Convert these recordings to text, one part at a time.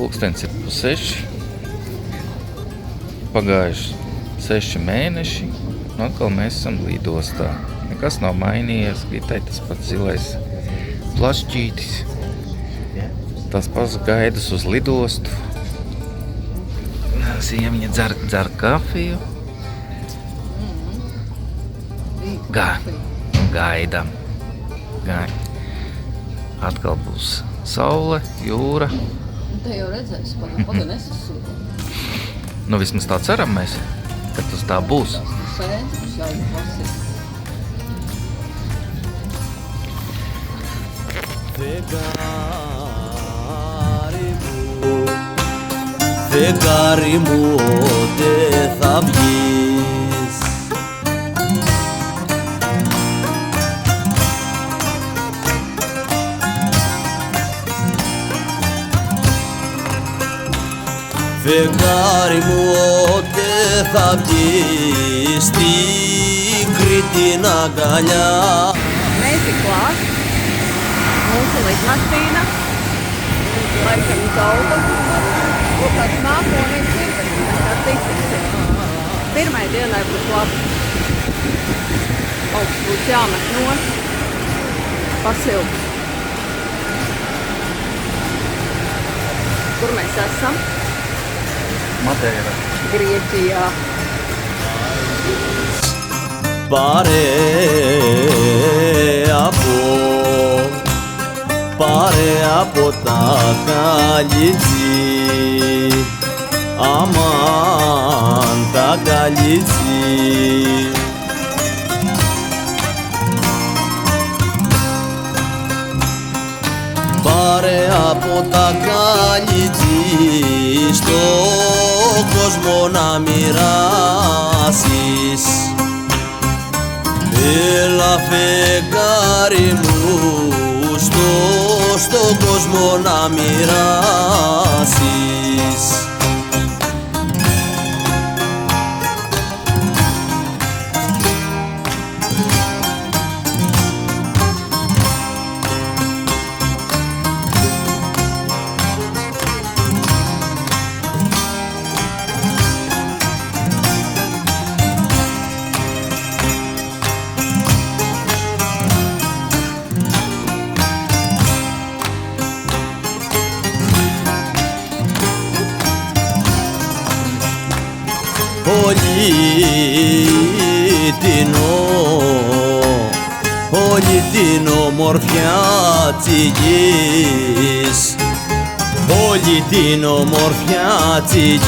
Pulkstens ir 6. Pagājuši 6 mēneši. Un atkal mēs esam lidostā. Nekas nav mainījies. Gitai tas pats zilais plašķītis. Tas pats gaidas uz lidostu. Sieviņa dzer kafiju. Gaidām. Atkal būs saule, jūra. Te jau redzēs, paga nesasūta. Nu, vismaz tā ceram mēs, ka tas tā būs. Φεγγάρι μου, δεν θα βγεις. Φεγγάρι μου, δεν θα βγεις στην Κρήτη αγκαλιά. Mēs ir klāt. Mūsu lidmašīna. Laikam tauta. Kāds mākonis ir, bet mēs kā tiksim. Pirmai dienai būs labi. Augsts būs jāmet nost. Pasilps. Kur mēs esam? Madeira. Grieķijā. Πάρε από τα καλύτσι, αμάν τα καλύτσι. Πάρε από τα καλύτσι, στο κόσμο να μοιράσεις. Έλα φεγγάρι μου, στον κόσμο να μοιράσεις. Όλη την ομορφιά της γης, όλη την ομορφιά της γης.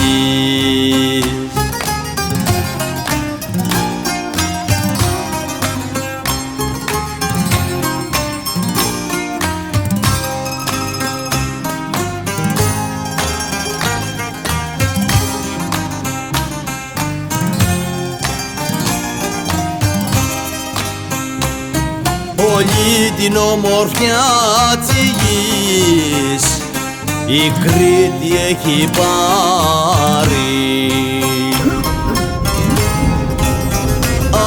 Όλη την ομορφιά της γης η Κρήτη έχει πάρει.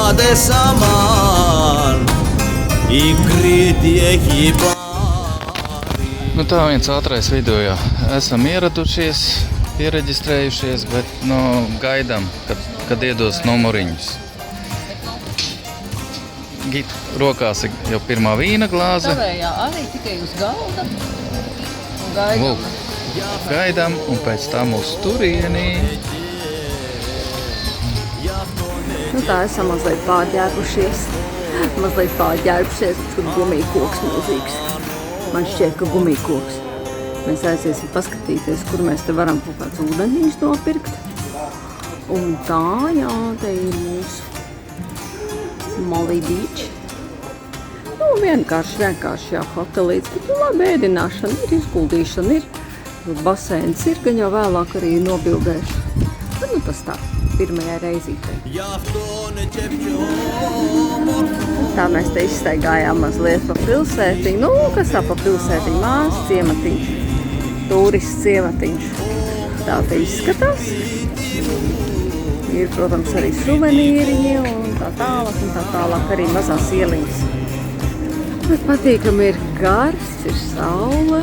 Άντε Σαμάν, η Κρήτη έχει πάρει. Nu tā viens ātrais video, jā. Esam ieradušies, piereģistrējušies, bet gaidām, kad iedos numuriņus. Rokās ir jau pirmā vīna glāze. Tavējā arī tikai uz galda. Un gaidām. Lūk, gaidām un pēc tam uz turienī. Nu tā esam mazliet pārģērbušies. Tur gumijkoks milzīgs. Man šķiet, ka gumijkoks. Mēs aiziesim paskatīties, kur mēs te varam kaut kāds ūdeņš nopirkt. Un tā, jā, te ir mūsu Molly Beach. Nu, vienkārši, jā, hotelīts. Bet labi, ēdināšana ir, izguldīšana ir. Baseins ir, gan jau vēlāk arī nobildēšu. Bet nu tas tā, pirmajā reizītē. Tā mēs te izstaigājām mazliet pa pilsētiņu. Nu, kas tā pa pilsētiņu? Mās ciematiņš, turists ciematiņš. Tā te izskatās. Ir, protams, arī suvenīriņi un tā tālāk arī mazās ieliņas. Bet patīkami ir karsts, ir saule.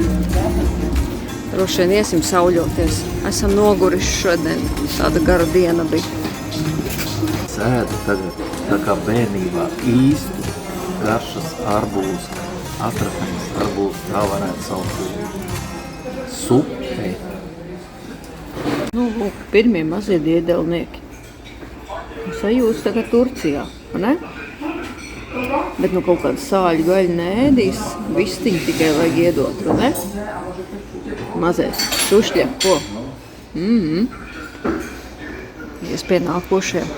Droši vien iesim sauļoties. Esam noguriši šodien. Tāda gara diena bija. Sēdu tagad, tā kā bērnībā, īsti garšas arbūs, atratamas arbūs, tā varētu saukt supe. Nu, lūk, pirmie mazie diedelnieki. Sajūs tagad Turcijā, ne? Bet nu kaut kāda sāļu gaļa neēdīs, vistiņu tikai vajag iedot, vai ne? Mazais šušļa, ko? Ies pie nākošajiem.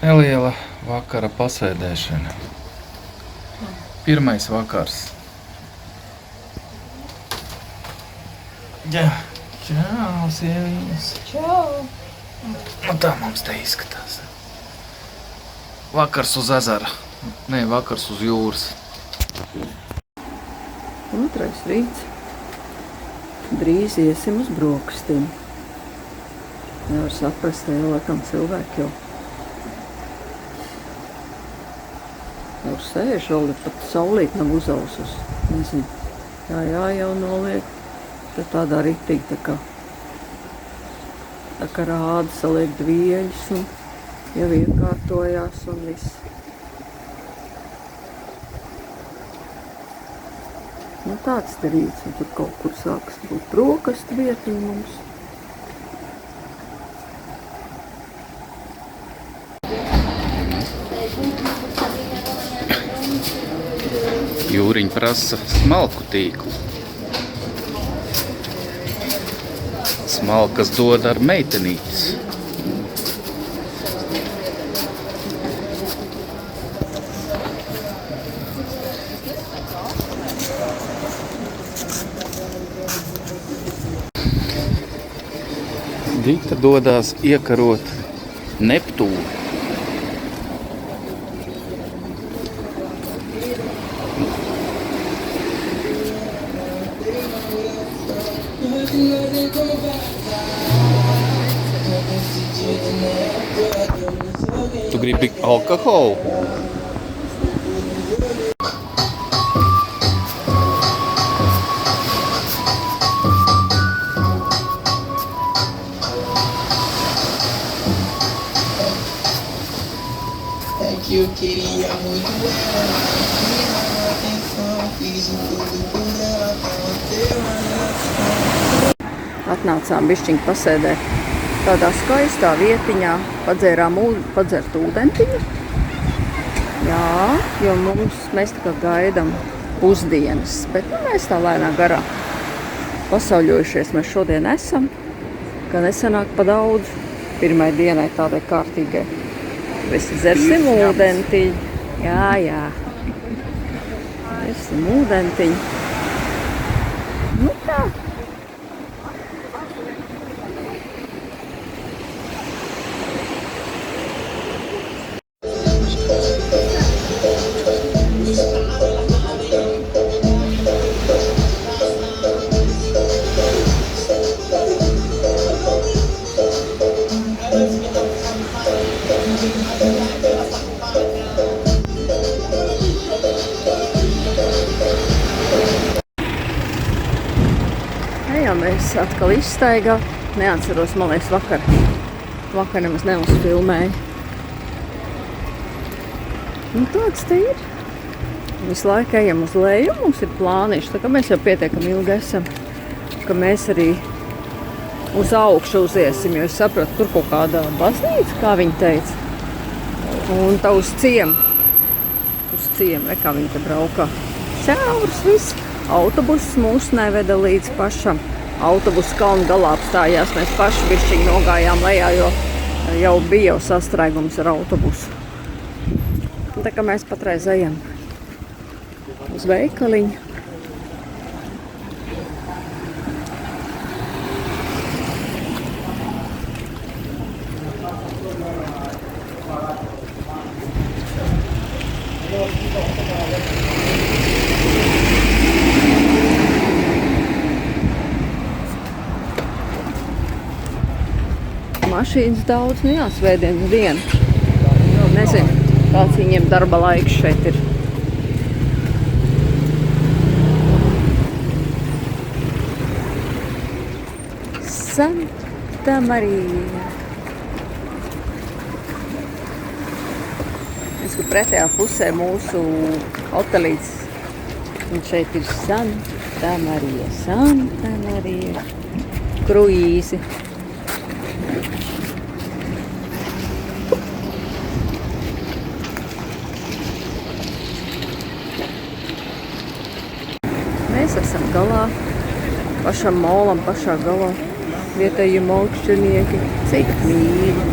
Neliela vakara pasēdēšana. Pirmais vakars. Jā, čau, sieviņas. Čau! Nu tā mums te izskatās. Vakars uz ezera. Nē, vakars uz jūras. Otrais rīts. Drīz iesim uz brokastīm. Nevar saprast, te jau laikam cilvēki jau sēž, vēl ir pat saulīt nav uzausus. Nezinu, jā, jau noliek. Tad tādā ritīgi tā kā rāda, saliek dvieļus un jau iekārtojās un viss. Nu tāds te rīts, un tur kaut kur sākas būt brokastu vietiņi mums. Jūriņ prasa smalku tīklu. Smalkas dod ar meitenītes. Dita dodās iekarot Neptūnu. Tu gribi alkoholu? Thank you, Kitty. I'm with Atnācām bišķiņ pasēdēt tādā skaistā vietiņā, padzert ūdentiņu. Jā, jo mēs tā kā gaidam pusdienas, bet mēs tā lēnā garā pasauļojušies mēs šodien esam, ka nesanāk pa daudz pirmai dienai tādai kārtīgai. Visi dzersim ūdentiņu. Jā. Dzersim ūdentiņu. Nu tā. Mēs atkal izstaigā. Neatceros, man liekas, vakar nemaz neuzfilmēju. Nu, tāds te ir. Visu laiku ejam uz leju, mums ir plāniši, tā kā mēs jau pietiekami ilgi esam, ka mēs arī uz augšu uziesim, jo es sapratu, tur kaut kādā baznīca, kā viņi teica. Un tā uz ciemu, kā viņi te braukā. Caurs viss. Autobuss mūs neveda līdz pašam. Autobuss kalnu galā apstājās, mēs paši bišķiņi nogājām lejā, jo jau bija jau sastrēgums ar autobusu. Tā kā mēs patreiz ejam uz veikaliņu. Mašīnas daudz, nu jā, svētdienas diena. Nezinu, kāds viņiem darba laiks šeit ir. Santa Marija. Es, ka pretējā pusē mūsu hotelīts. Un šeit ir Santa Marija. Kruīzi. Mēs esam galā. Pašam molam, pašā galā. Vietēji molkšķinieki. Cik mīļi.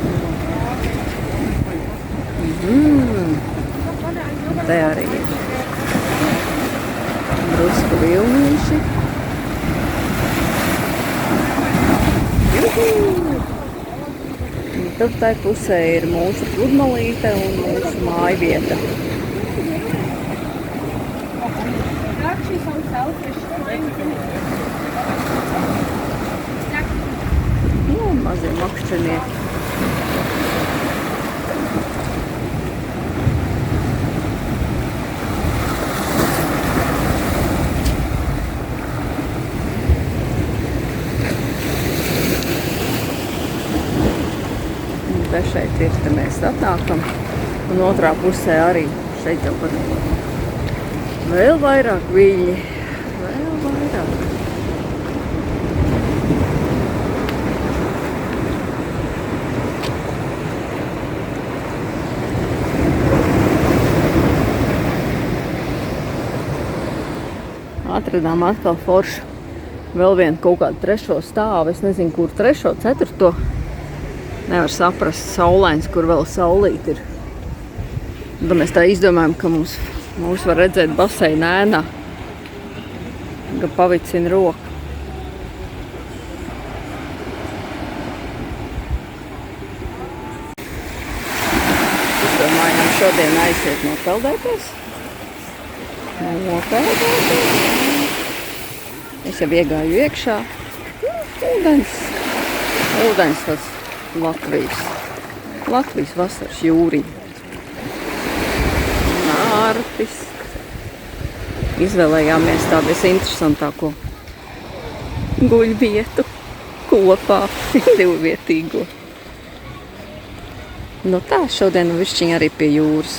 Te arī ir drusku vilnīši. Un tad tai pusē ir mūsu pludmalīte un mūsu mājvieta. Un mazie makšķinieki. Te šeit ir, te mēs atnākam, un otrā pusē arī šeit jau pat vēl vairāk viļņi, vēl vairāk. Atradām atkal foršu, vēl vienu kaut kādu trešo stāvu, es nezinu, kur trešo, ceturto. Nevar saprast, saulains, kur vēl saulīt ir. Tad mēs tā izdomājam, ka mūs var redzēt baseina ēnā, ka pavicina roku. Es domājam šodien aiziet nopeldēties. Es jau iegāju iekšā. Ūdens tas Latvijas vasaras jūriņa. Nārtis. Izvēlējāmies tā visinteresantāko guļvietu kopā, divvietīgo. Nu tā, šodien višķiņ arī pie jūras.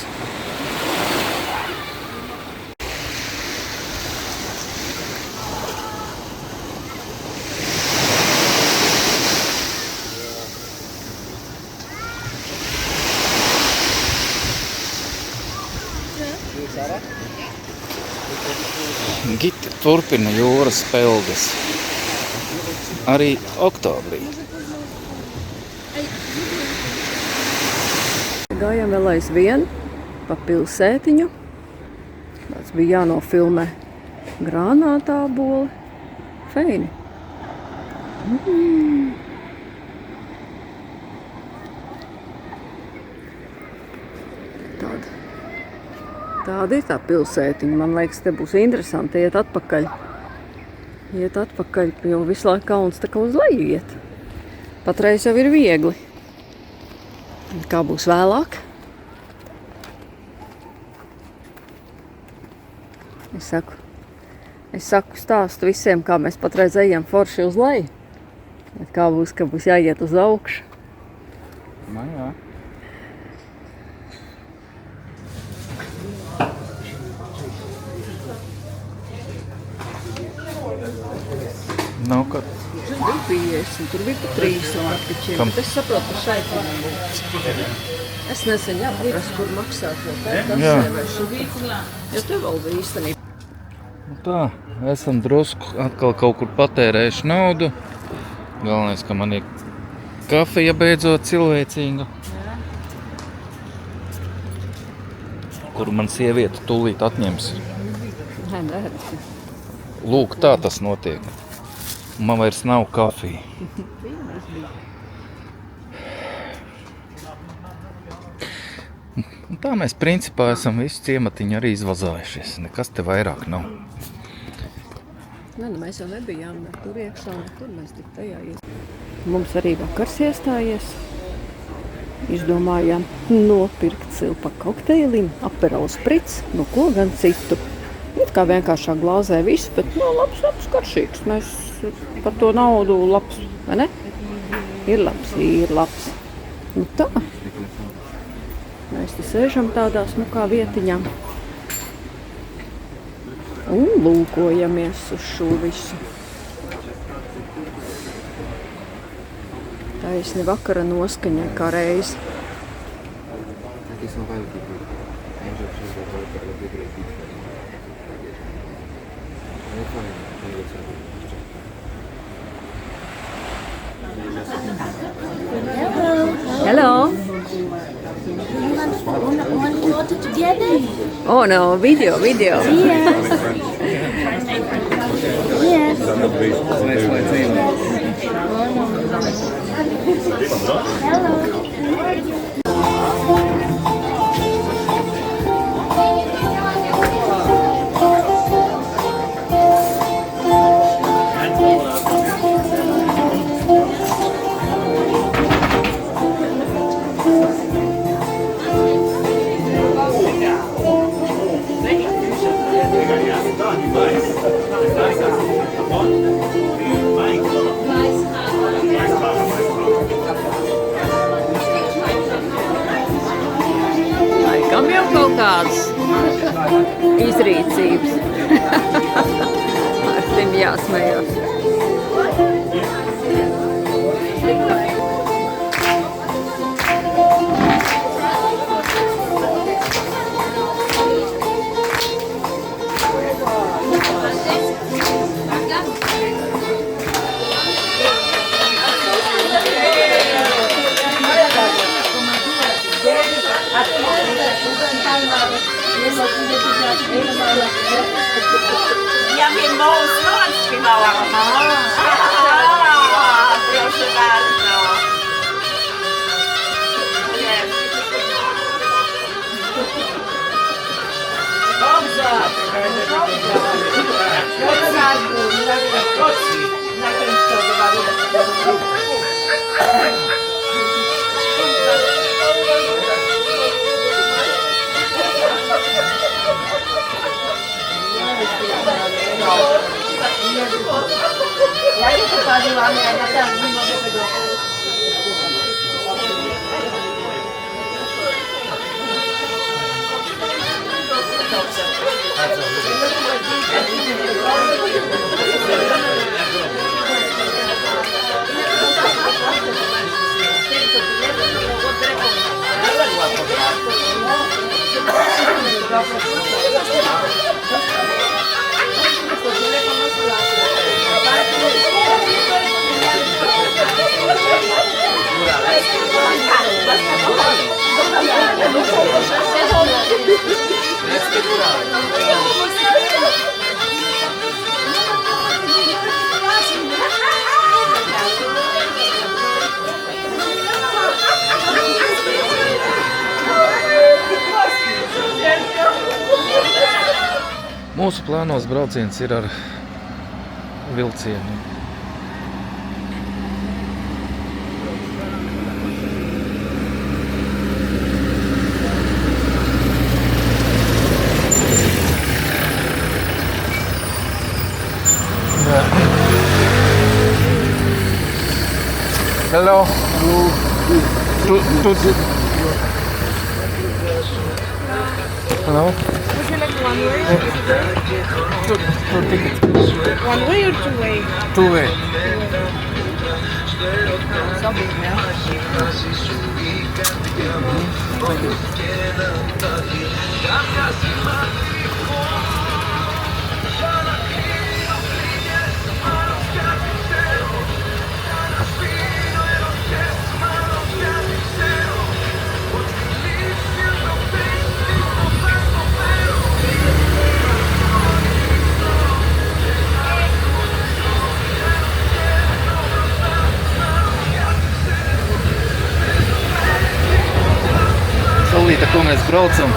Gita turpina jūras peldes arī oktobrī. Gājām vēl aizvien pa pilsētiņu. Tāds bija jānofilmē granātāboli. Feini. Tāda ir tā pilsētiņa. Man liekas, te būs interesanti iet atpakaļ. Jo visu laiku kalns tā kā uz leju iet. Patreiz jau ir viegli. Kā būs vēlāk? Es saku stāstu visiem, kā mēs patreiz ejam forši uz leju. Bet kā būs, ka būs jāiet uz augšu. Jā. Nav, ka... Tur bija 50, tur bija pa 3 latvičiem. Kam? Es saprotu, ka šeit nebūtu. Es nezinu, jāpaprast, kur maksāt vēl tā Jā. kasē vai šeit. Jo te vēl bija īstenībā. Nu tā, esam drusku atkal kaut kur patērējuši naudu. Galvenais, ka man ir kafija beidzot cilvēcīga. Kur man sieviete tūlīt atņems. Nē. Lūk, tā tas notiek. Man vairs nav kafija. Un tā mēs principā esam visu ciematiņu arī izvazājušies. Nekas te vairāk nav. Nē, mēs jau nebijām tur iekšā, tur mēs tik tajā iet. Mums arī vakars iestājies. Izdomājām nopirkt silpa kokteilim, Aperol Spritz, nu ko gan citu. kā vienkāršā glāzē viss, bet, labs, garšīgs. Mēs par to naudu labs, vai ne? Ir labs. Nu tā. Mēs te sēžam tādā smukā vietiņā. Un lūkojamies uz šo visu. Taisni vakara noskaņa kā reiz. Hello. One photo together? Oh no, video. Yes. Yes. Laikam jau kaut kāds izrīcības. Ar tiem jāsmējās. Ja mi mąż śpiewała. Proszę bardzo. Ja już poprawiłam, ja naprawdę nie mogę tego. Mūsu plānos brauciens ir ar vilcienu. Hello. Hello. Would you like one way? One way or two way? Two-way. Solīta, ko mēs braucam?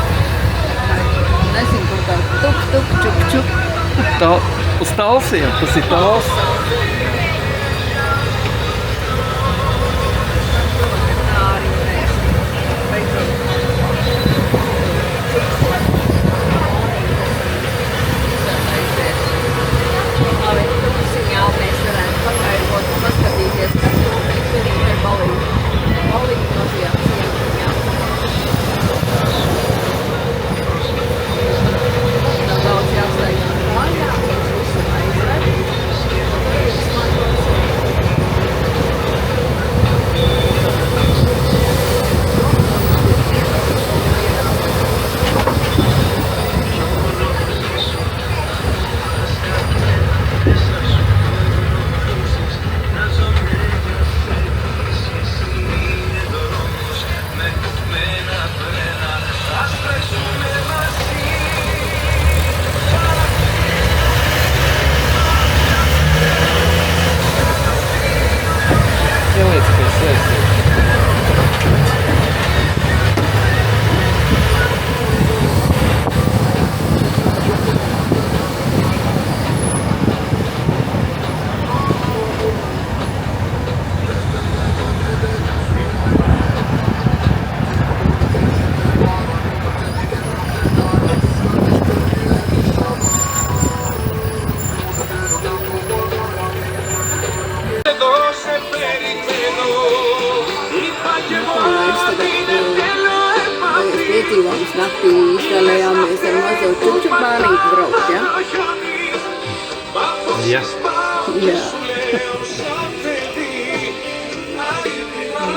Nezinu, kaut kā čuk. Uz Talsiem, tas ir Tals. Ja. Jā.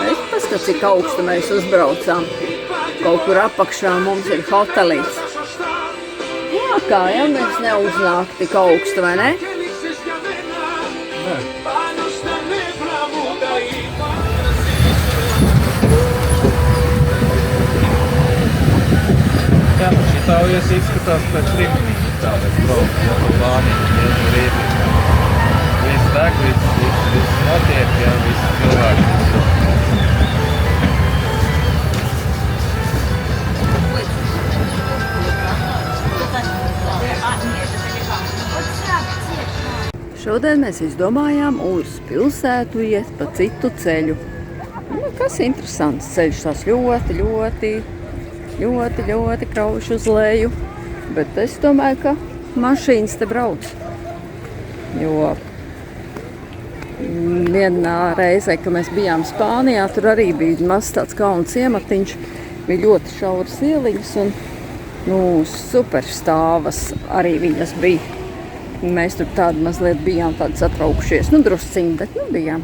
Es paskatu, cik augstu mēs uzbraucām. Kaut kur apakšā mums ir hotelīts. Jā, kā jau mēs neuznāk tik augstu, vai ne? Jā, šī taujas izskatās pēc rimtiņa tādas braukt, jā, pa plāniņu, vietni. Viss deg, viss notiek, jā, viss cilvēki. Šodien mēs izdomājām uz pilsētu iet pa citu ceļu. Kas interesants ceļš, tās ļoti krauši uz leju. Bet es domāju, ka mašīnas te brauc. Jo vienā reizē, kad mēs bijām Spānijā, tur arī bija mazs tāds kalnu ciematiņš. Bija ļoti šauras ieliņas un super stāvas arī viņas bija. Mēs tur tādi mazliet bijām tādi satraukšies, drusciņi, bet bijām.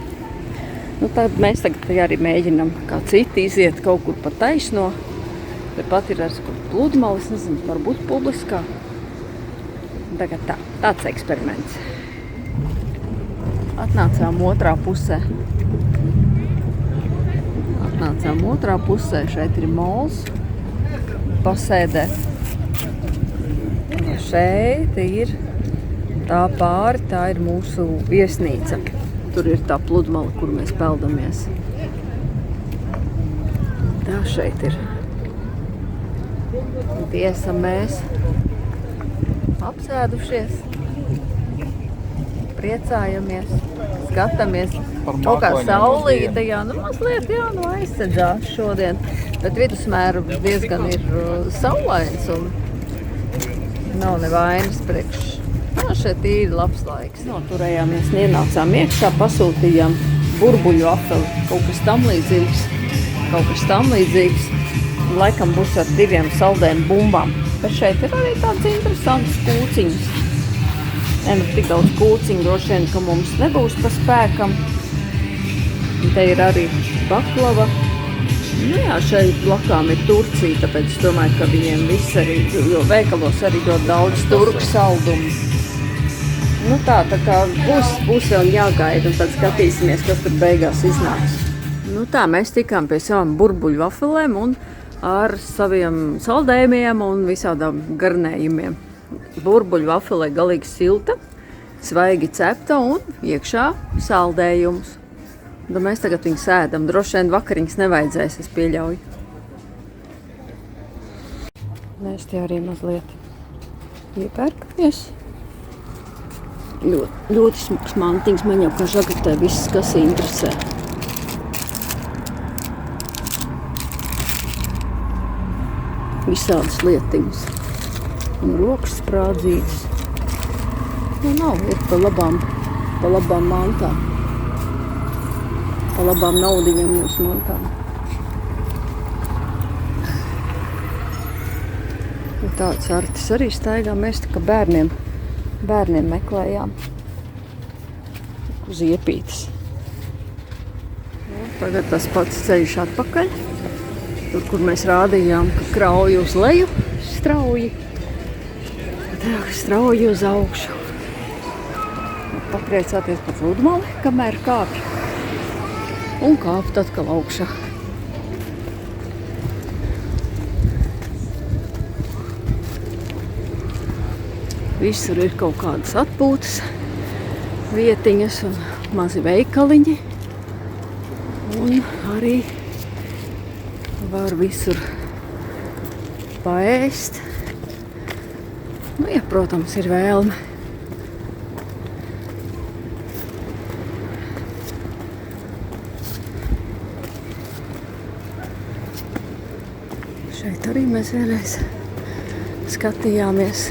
Tad mēs tagad arī mēģinam kā citi iziet kaut kur pa taisno. Tepat ir arī pludmalis, nezinu, varbūt publiskā. Tagad tāds eksperiments. Atnācām otrā pusē. Šeit ir mols. Pasēdē. Šeit ir tā pāri, tā ir mūsu viesnīca. Tur ir tā pludmale, kur mēs peldamies. Tā šeit ir. Tie esam mēs apsēdušies, priecājamies, skatāmies. Kaut kā saulīte, mazliet aizsedzās šodien. Bet vidusmēru diezgan ir saulains un nav nevainas priekš. Šeit ir labs laiks. Noturējāmies, ienācām iekšā, pasūtījām burbuļu apeli, kaut kas tam līdzīgs. Laikam būs ar 2 saldējiem bumbām. Bet šeit ir arī tāds interesants kūciņas. Tik daudz kūciņu droši vien, ka mums nebūs pa spēkam. Te ir arī baklava. Šeit blakām ir Turcija, tāpēc es domāju, ka viņiem viss arī, jo veikalos arī ļoti daudz turku saldumu. Tā kā būs vēl jāgaida, un tad skatīsimies, kas tur beigās iznāks. Mēs tikām pie savām burbuļu vafelēm un ar saviem saldējumiem un visādām garnējumiem. Burbuļu vafelē galīgi silta, svaigi cepta un iekšā saldējums. Mēs tagad viņu sēdam. Droši vien vakariņas nevajadzēs, es pieļauju. Mēs te arī mazliet iepērkamies. Ļoti smaltiņas, man jau kā žagatē viss, kas interesē. Visādas lietiņas. Un rokas sprādzītas. Nav, ir pa labām mantām. Pa labām naudiņam mūsu mantām. Tāds artis arī staigā. Mēs tā kā bērniem meklējām uz iepītes. Tagad tas pats ceļš atpakaļ. Tur, kur mēs rādījām, ka krauj uz leju strauji. Strauji uz augšu. Papriecāties pa pludmali, kamēr kāpj. Un kāpt atkal augšā. Visur ir kaut kādas atpūtas vietiņas un mazi veikaliņi. Un arī var visur paēst. Protams, ir vēlme. Šeit arī mēs vienreiz skatījāmies,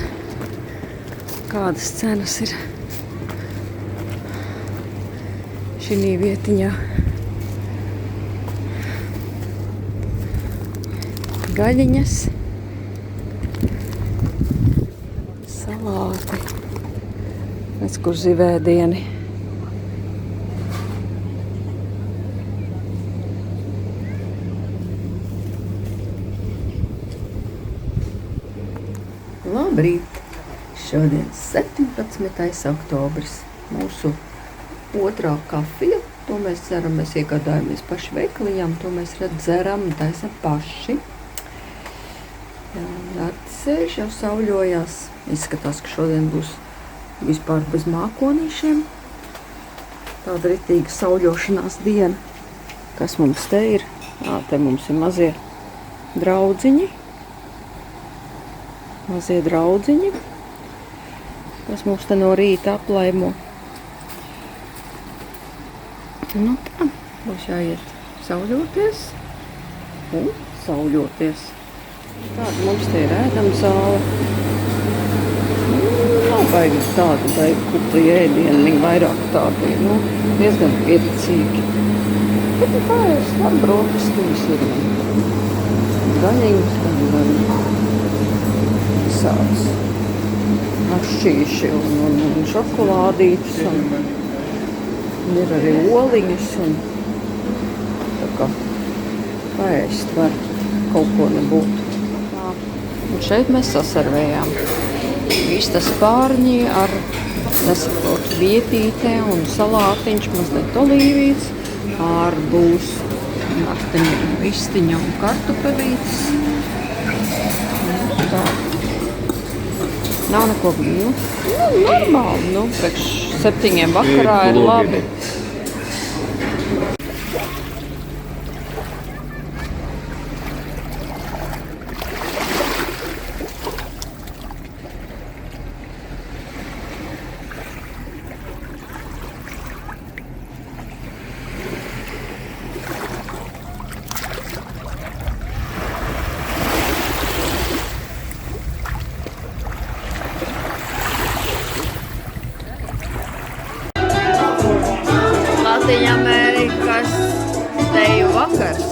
kādas cenas ir šī vietiņā. Gaļiņas, salāti, Redz, kur zivēdieni. Labrīt! Šodien 17. oktobris. Mūsu otrā kafija. To mēs dzeram, mēs iegādājamies paši veikaliņām. To mēs dzeram un taisam paši. Atsēž jau sauļojās. Izskatās, ka šodien būs vispār bez mākonīšiem. Tāda ritīga sauļošanās diena. Kas mums te ir? Te mums ir mazie draudziņi. Mazie draudziņi. Kas mums te no rīta aplaimo. Nu tā, būs jāiet sauļoties un sauļoties. Tāda mums te ir ēdama zāle. Nav baigi tāda baigi kupli ēdienu, viņi vairāk tādi ir, diezgan pieticīgi. Bet tā ir starp brokastīs ir gaļiņas, gan visāds šķīši un šokolādītes un ir arī oliņas un tā kā paēst var kaut ko nebūtu. Un šeit mēs sasarvējām vistas pārņi ar nesaprotu vietītē un salātiņš, mazliet olīvīts, ārbūs, vistiņa un kartupelītes. Tā. Nav neko normāli, priekš 7 vakarā ir labi. Latvijas-Amerikas teju vakars.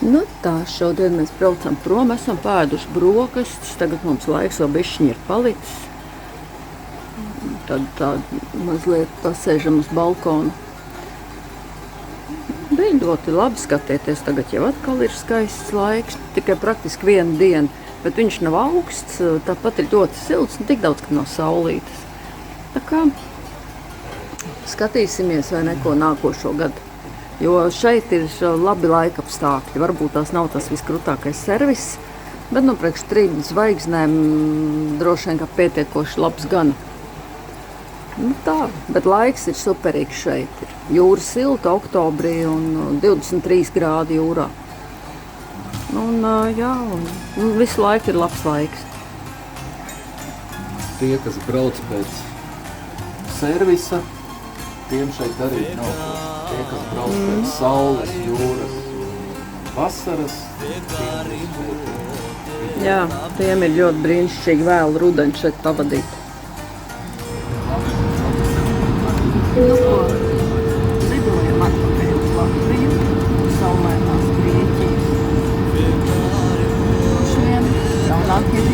Nu tā, šodien mēs braucam prom, esam pēduši brokastis, tagad mums laiks vēl bišķiņi ir palicis. Tad tā mazliet pasēžam uz balkonu. Bija ļoti labi skatieties, tagad jau atkal ir skaists laiks, tikai praktiski viena diena, bet viņš nav augsts, tāpat ir ļoti silts un tik daudz, ka nav saulītes. Tā kā skatīsimies vai neko nākošo gadu. Jo šeit ir labi laika apstākļi. Varbūt tās nav tas viskrutākais servis, bet priekš 3 zvaigznēm droši vien kā pietiekoši labs gana. Nu tā, bet laiks ir superīgs šeit. Jūra silta oktobrī un 23 grādi jūrā. Un jā, un visu laiku ir labs laiks. Tie, kas brauc pēc servisa, tiem šeit arī nav. Tie, kas brauc pēc saules, jūras, vasaras, Jā, tiem ir ļoti brīnišķīgi vēl rudeņi šeit pavadīt. Nu ko, lidojam atpakaļ uz Latviju, saulainās Grieķijas. Šodien jaunākie